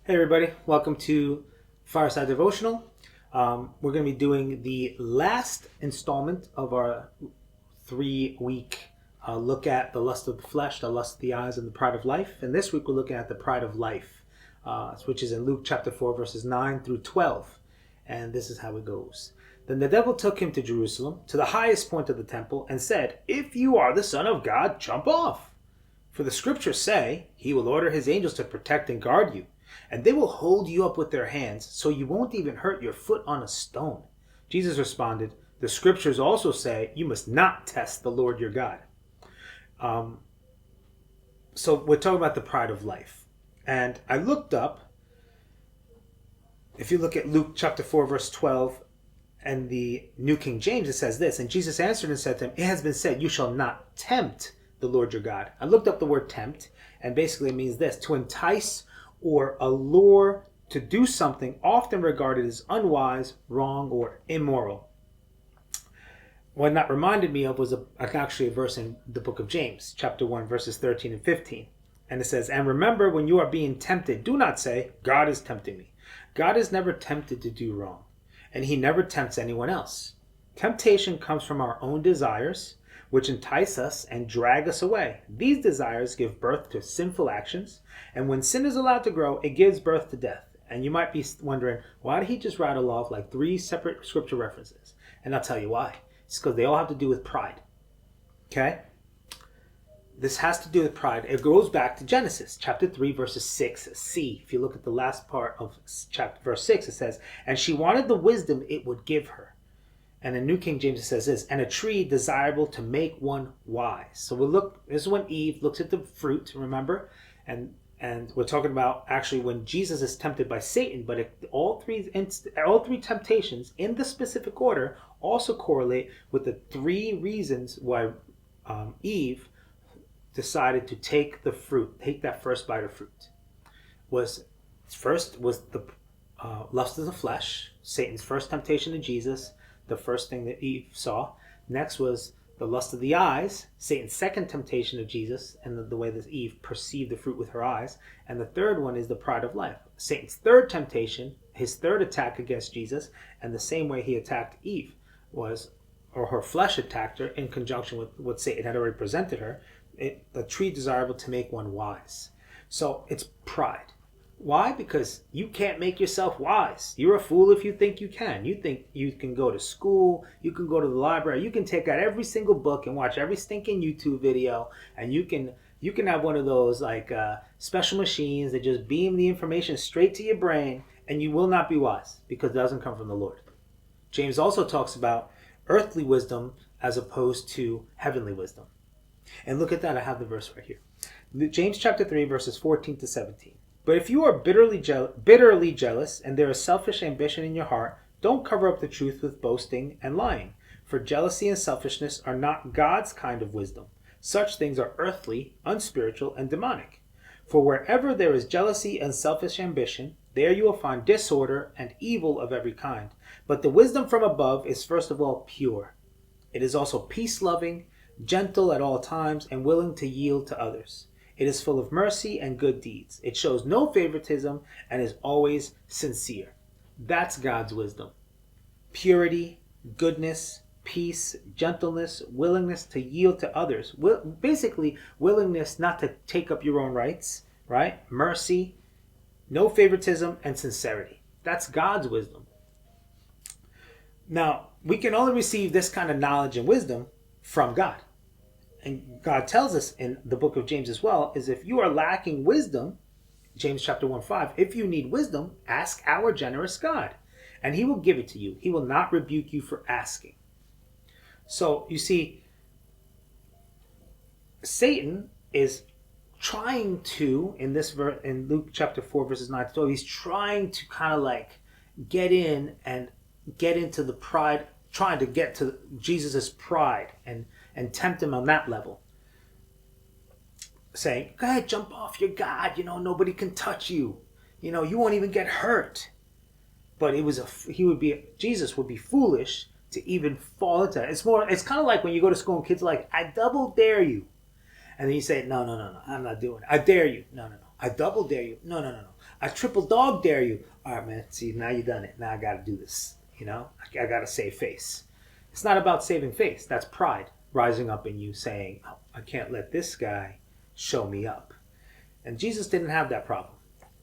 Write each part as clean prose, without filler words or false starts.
Hey everybody, welcome to Fireside Devotional. We're going to be doing the last installment of our 3-week look at the lust of the flesh, the lust of the eyes, and the pride of life. And this week we're looking at the pride of life, which is in Luke chapter 4, verses 9 through 12. And this is how it goes. Then the devil took him to Jerusalem, to the highest point of the temple, and said, "If you are the Son of God, jump off. For the scriptures say, he will order his angels to protect and guard you. And they will hold you up with their hands, so you won't even hurt your foot on a stone." Jesus responded, "The scriptures also say you must not test the Lord your God." So we're talking about the pride of life. And I looked up, if you look at Luke chapter 4, verse 12, and the New King James, it says this, "And Jesus answered and said to him, it has been said, you shall not tempt the Lord your God." I looked up the word tempt, and basically it means this: to entice or allure to do something often regarded as unwise, wrong, or immoral. What that reminded me of was actually a verse in the book of James, chapter 1, verses 13 and 15. And it says, "And remember, when you are being tempted, do not say, 'God is tempting me.' God is never tempted to do wrong, and he never tempts anyone else. Temptation comes from our own desires, which entice us and drag us away. These desires give birth to sinful actions, and when sin is allowed to grow, it gives birth to death." And you might be wondering, why did he just rattle off like 3 separate scripture references? And I'll tell you why. It's because they all have to do with pride. Okay? This has to do with pride. It goes back to Genesis chapter 3, verses 6c. If you look at the last part of chapter verse 6, it says, "And she wanted the wisdom it would give her." And in New King James it says this, "And a tree desirable to make one wise." So this is when Eve looks at the fruit, remember? And we're talking about actually when Jesus is tempted by Satan, but all three temptations in the specific order also correlate with the 3 reasons why Eve decided to take the fruit, take that first bite of fruit. First was the lust of the flesh, Satan's first temptation to Jesus, the first thing that Eve saw. Next was the lust of the eyes, Satan's second temptation of Jesus, and the way that Eve perceived the fruit with her eyes. And the third one is the pride of life, Satan's third temptation, his third attack against Jesus, and the same way he attacked Eve was, or her flesh attacked her in conjunction with what Satan had already presented her, the tree desirable to make one wise. So it's pride. Why? Because you can't make yourself wise. You're a fool if you think you can. You think you can go to school, you can go to the library, you can take out every single book and watch every stinking YouTube video, and you can have one of those like special machines that just beam the information straight to your brain, and you will not be wise because it doesn't come from the Lord. James also talks about earthly wisdom as opposed to heavenly wisdom. And look at that, I have the verse right here. James chapter 3, verses 14 to 17. "But if you are bitterly jealous, and there is selfish ambition in your heart, don't cover up the truth with boasting and lying. For jealousy and selfishness are not God's kind of wisdom. Such things are earthly, unspiritual, and demonic. For wherever there is jealousy and selfish ambition, there you will find disorder and evil of every kind. But the wisdom from above is first of all pure. It is also peace-loving, gentle at all times, and willing to yield to others. It is full of mercy and good deeds. It shows no favoritism and is always sincere." That's God's wisdom. Purity, goodness, peace, gentleness, willingness to yield to others. Basically, willingness not to take up your own rights, right? Mercy, no favoritism, and sincerity. That's God's wisdom. Now, we can only receive this kind of knowledge and wisdom from God. And God tells us in the book of James as well, is if you are lacking wisdom, James chapter 1:5, if you need wisdom, ask our generous God, and he will give it to you. He will not rebuke you for asking. So you see, Satan is trying to, in Luke chapter 4, verses 9 to 12, he's trying to kind of like get into the pride, trying to get to Jesus' pride and tempt him on that level. Saying, "Go ahead, jump off your God. Nobody can touch you. You won't even get hurt." But Jesus would be foolish to even fall into that. It's kind of like when you go to school and kids are like, "I double dare you." And then you say, no, I'm not doing it. "I dare you." No. I double dare you. No, no, no, no. I triple dog dare you. All right, man. See, now you done it. Now I got to do this. I got to save face. It's not about saving face. That's pride rising up in you saying, oh, I can't let this guy show me up. And Jesus didn't have that problem.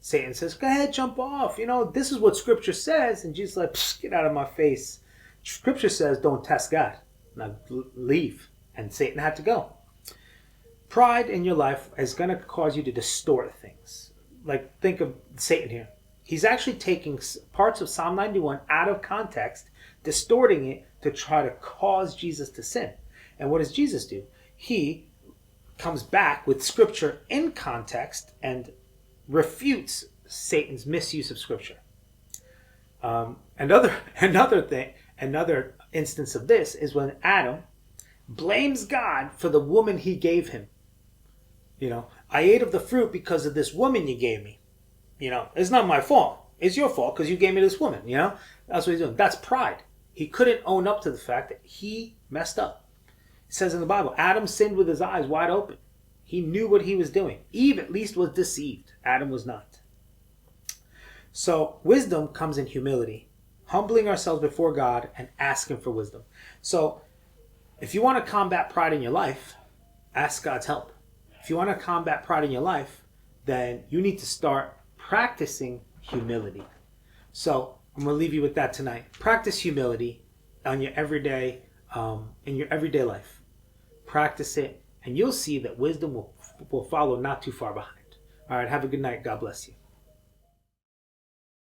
Satan says, go ahead, jump off. This is what Scripture says. And Jesus is like, get out of my face. Scripture says don't test God. Now leave. And Satan had to go. Pride in your life is going to cause you to distort things. Like, think of Satan here. He's actually taking parts of Psalm 91 out of context, distorting it to try to cause Jesus to sin. And what does Jesus do? He comes back with Scripture in context and refutes Satan's misuse of Scripture. Another instance of this is when Adam blames God for the woman he gave him. I ate of the fruit because of this woman you gave me. It's not my fault. It's your fault because you gave me this woman. That's what he's doing. That's pride. He couldn't own up to the fact that he messed up. It says in the Bible, Adam sinned with his eyes wide open. He knew what he was doing. Eve at least was deceived. Adam was not. So wisdom comes in humility, humbling ourselves before God and asking for wisdom. So if you want to combat pride in your life, ask God's help. If you want to combat pride in your life, then you need to start practicing humility. So I'm going to leave you with that tonight. Practice humility on your everyday, in your everyday life. Practice it, and you'll see that wisdom will follow not too far behind. All right, have a good night. God bless you.